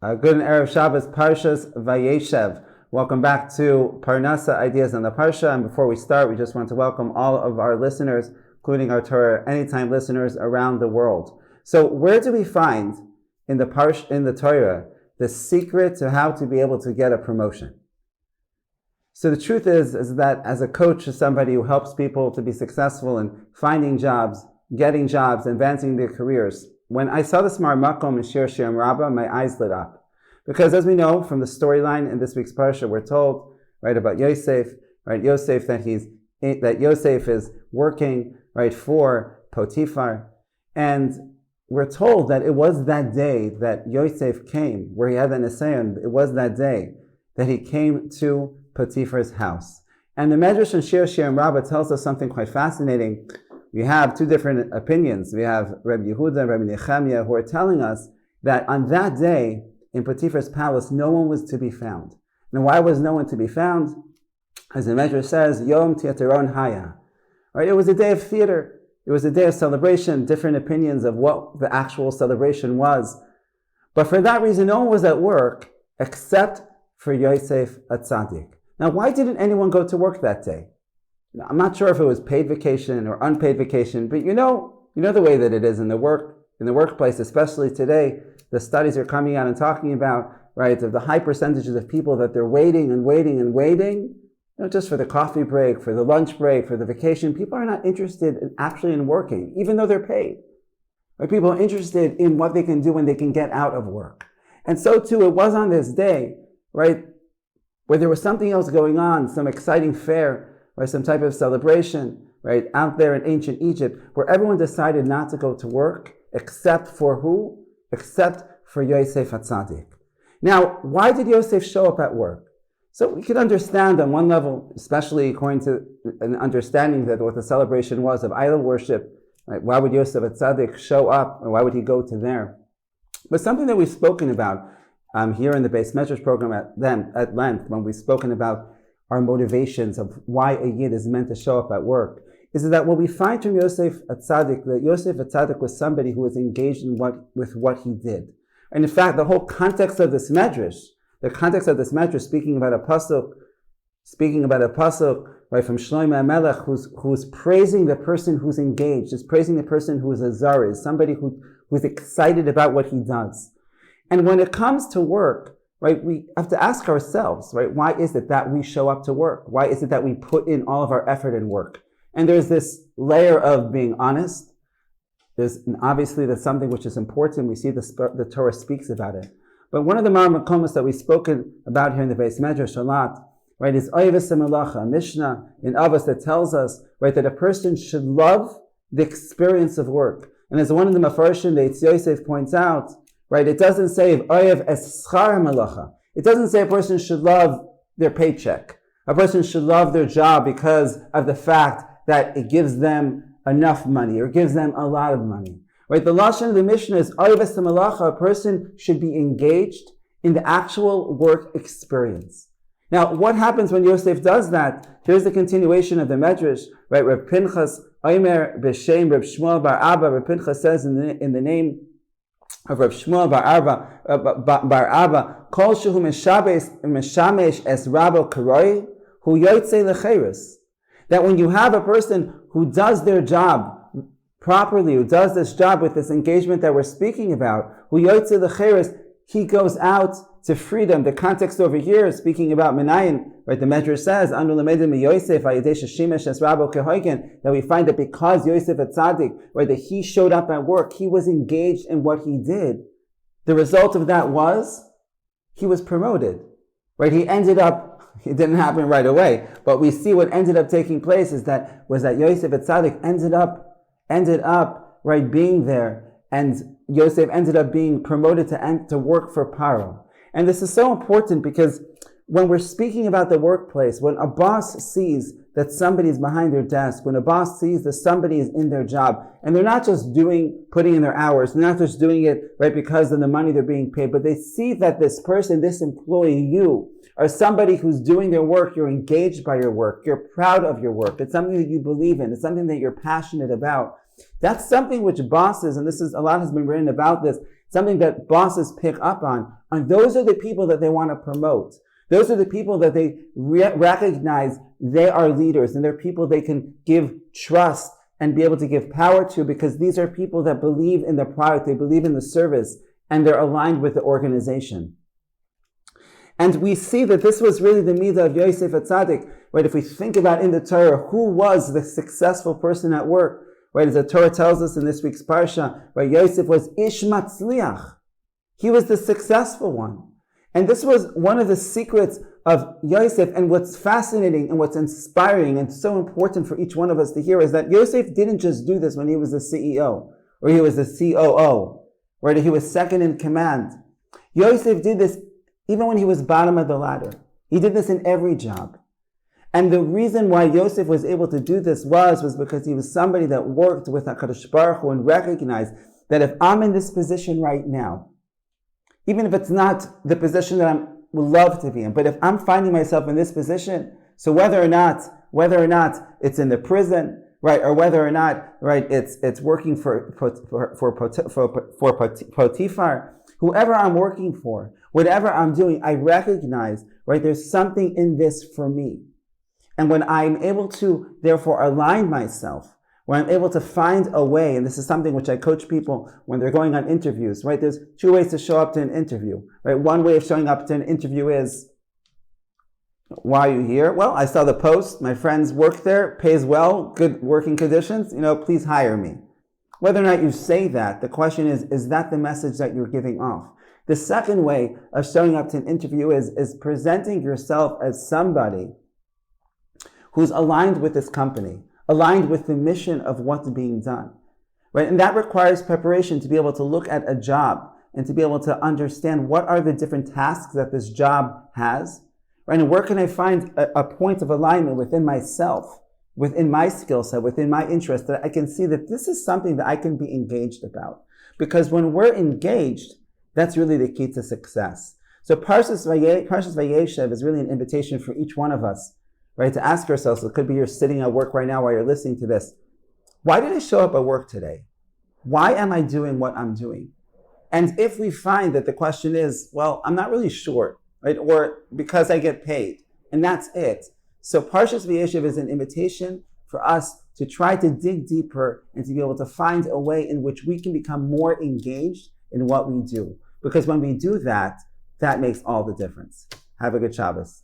Good Erev Shabbos, Parshat Vayeshev. Welcome back to Parnasa Ideas on the Parsha. And before we start, we just want to welcome all of our listeners, including our Torah Anytime listeners around the world. So, where do we find in the Torah the secret to how to be able to get a promotion? So the truth is that as a coach, as somebody who helps people to be successful in finding jobs, getting jobs, advancing their careers, when I saw this 𝗟𝗦𝗕𝗦𝗦𝗧 in Shir Shem Rabba, my eyes lit up. Because as we know from the storyline in this week's parsha, we're told, right, about Yosef, right, Yosef that Yosef is working, right, for Potiphar. And we're told that it was that day that Yosef came, where he had the Nisayon, it was that day that he came to Potiphar's house. And the Midrash in Shir Shem Rabba tells us something quite fascinating. We have two different opinions. We have Rabbi Yehuda and Rabbi Nechemiah who are telling us that on that day in Potiphar's palace, no one was to be found. Now, why was no one to be found? As the Midrash says, Yom 𝗟𝗘𝗧'𝗦. Right? It was a day of theater. It was a day of celebration, different opinions of what the actual celebration was. But for that reason, no one was at work except for Yosef 𝗟𝗘𝗧'𝗦. Now, why didn't anyone go to work that day? Now, I'm not sure if it was paid vacation or unpaid vacation, but you know the way that it is in the workplace, especially today. The studies are coming out and talking about, right, of the high percentages of people that they're waiting, just for the coffee break, for the lunch break, for the vacation. People are not interested in working, even though they're paid. Right? People are interested in what they can do when they can get out of work. And so too, it was on this day, right, where there was something else going on, some exciting fair, or some type of celebration, right, out there in ancient Egypt, where everyone decided not to go to work, except for who? Except for Yosef 𝗟𝗧𝗦. Now, why did Yosef show up at work? So we can understand on one level, especially according to an understanding that what the celebration was of idol worship, right, why would Yosef 𝗟𝗧𝗦 show up, or why would he go to there? But something that we've spoken about here in the base Midrash program at length, when we've spoken about our motivations of why a Yid is meant to show up at work, is that what we find from Yosef 𝗟𝗧𝗦, that Yosef 𝗟𝗧𝗦 was somebody who was engaged with what he did. And in fact, the whole context of this Midrash, speaking about a pasuk, right, from Shlomo HaMelech, who's praising the person who's engaged, is praising the person who is a 𝗟𝗓, is somebody who's excited about what he does. And when it comes to work, right, we have to ask ourselves, right, why is it that we show up to work? Why is it that we put in all of our effort in work? And there's this layer of being honest. Obviously that's something which is important. We see the Torah speaks about it. But one of the 𝗟𝗦𝗕𝗦𝗦𝗧 that we've spoken about here in the base Midrash a lot, right, is 𝗬𝗓 𝗪𝗏, a Mishnah in Avos that tells us, right, that a person should love the experience of work. And as one of the Mefarshim, the Yosef points out, right, it doesn't say 𝗬𝗓 es schar ♪ It doesn't say a person should love their paycheck. A person should love their job because of the fact that it gives them enough money or gives them a lot of money. Right? The lashon of the Mishnah is 𝗬𝗓 ♪ a person should be engaged in the actual work experience. Now, what happens when Yosef does that? Here's the continuation of the Midrash. Right? Reb Pinchas Omer b'shem Reb Shmuel bar Arba. Reb Pinchas says in the name of Reb Shmuel bar Arba, Kol shehu meshamesh es rabo karoi hu yotzei lecheres. That when you have a person who does their job properly, who does this job with this engagement that we're speaking about, hu yotzei lecheres, he goes out to freedom. The context over here is speaking about Menayin, right? The Midrash says, Anu lemedim miYosef ayidei sheshimesh es rabo kehoiken, that we find that because Yosef 𝗟𝗧𝗦, right, that he showed up at work, he was engaged in what he did. The result of that was he was promoted, right? It didn't happen right away, but we see what ended up taking place that Yosef 𝗟𝗧𝗦 ended up right being there, and Yosef ended up being promoted to work for Paro. And this is so important because when we're speaking about the workplace, when a boss sees that somebody is behind their desk, when a boss sees that somebody is in their job, and they're not just putting in their hours, they're not just doing it right because of the money they're being paid, but they see that this person, this employee, you, are somebody who's doing their work, you're engaged by your work, you're proud of your work, it's something that you believe in, it's something that you're passionate about. That's something which bosses, and a lot has been written about this, something that bosses pick up on And those are the people that they want to promote. Those are the people that they recognize they are leaders, and they're people they can give trust and be able to give power to, because these are people that believe in the product, they believe in the service, and they're aligned with the organization. And we see that this was really the midah of Yosef tzaddik, right? If we think about in the Torah, who was the successful person at work, right? As the Torah tells us in this week's parsha, right? Yosef was ish matzliach. He was the successful one. And this was one of the secrets of Yosef. And what's fascinating and what's inspiring and so important for each one of us to hear is that Yosef didn't just do this when he was the CEO or he was the COO, right? He was second in command. Yosef did this even when he was bottom of the ladder. He did this in every job. And the reason why Yosef was able to do this was because he was somebody that worked with HaKadosh Baruch Hu and recognized that if I'm in this position right now, even if it's not the position that I would love to be in, but if I'm finding myself in this position, so whether or not it's in the prison, right, or whether or not, right, it's working for Potiphar, whoever I'm working for, whatever I'm doing, I recognize, right, there's something in this for me. And when I'm able to, therefore, align myself, when I'm able to find a way, and this is something which I coach people when they're going on interviews, right? There's two ways to show up to an interview, right? One way of showing up to an interview is, why are you here? Well, I saw the post, my friends work there, pays well, good working conditions, please hire me. Whether or not you say that, the question is that the message that you're giving off? The second way of showing up to an interview is presenting yourself as somebody who's aligned with this company, aligned with the mission of what's being done, right? And that requires preparation to be able to look at a job and to be able to understand what are the different tasks that this job has, right? And where can I find a point of alignment within myself, within my skill set, within my interest, that I can see that this is something that I can be engaged about. Because when we're engaged, that's really the key to success. So Parshat Vayeshev is really an invitation for each one of us, right, to ask ourselves, it could be you're sitting at work right now while you're listening to this. Why did I show up at work today? Why am I doing what I'm doing? And if we find that the question is, well, I'm not really sure, right, or because I get paid, and that's it. So Parshat Vayeshev is an invitation for us to try to dig deeper and to be able to find a way in which we can become more engaged in what we do. Because when we do that, that makes all the difference. Have a good Shabbos.